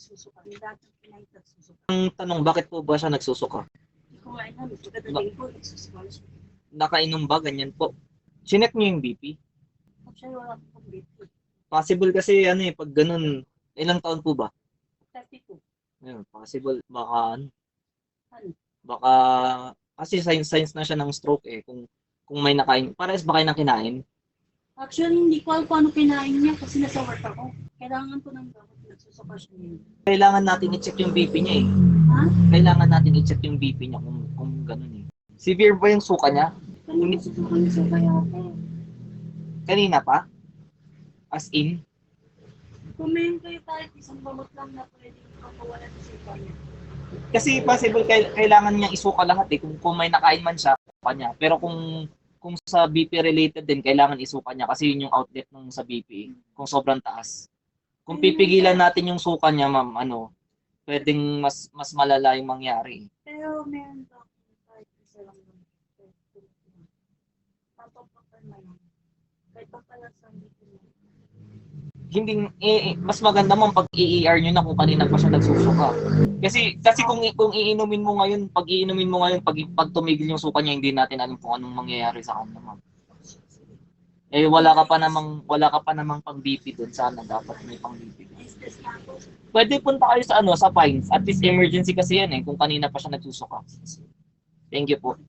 nagsusuka. Yung dati pinay nagsusuka. Ang tanong, bakit po ba siya nagsusuka? Hindi ko nga alam. Pagkadating ko, nagsusuka na siya. Nakainom ba? Ganyan po. Chinek niyo yung BP? Actually, wala po kong BP. Possible kasi ano eh, pag ganun, ilang taon po ba? 32. Ayun, possible, baka ano, Ano? baka, kasi signs na siya ng stroke eh, kung may nakain, parehas ba kayo na kinain? Actually, hindi ko alam kung ano kinain niya kasi nasa work ako. Kailangan ko ng gamot. Nagsusuka siya ngayon. Kailangan natin i-check yung BP niya eh. Ha? Kailangan natin i-check yung BP niya kung ganun eh. Severe ba yung suka niya? Kanina nagsusuka niya sa kaya ako. Kanina pa? As in? Kumain kayo kahit isang gamot lang na pwede makawalan sa suka niya. Kasi possible kailangan niya isuka lahat eh. Kung may nakain man siya, suka niya. Pero kung sa BP related din, kailangan isuka niya kasi yun yung outlet ng sa BP eh, kung sobrang taas. Kung pipigilan natin yung suka niya, ma'am, ano, pwedeng mas malala yung mangyari. Pero meron daw kahit isa lang naman. Papapakan na lang. Kahit pa pala sa dito na. Hindi mas maganda mong pag i-ER niyo na kung kanina pa siya nagsusuka. Kasi kung iinumin mo ngayon, pag tumigil yung suka niya, hindi natin alam kung anong mangyayari sa kanya, ma'am. Eh wala ka pa namang pang BP doon, sana dapat may pang BP. Stress na ako. Pwede punta kayo sa Pines. At least emergency kasi yan eh kung kanina pa siya nagsusuka. Thank you po.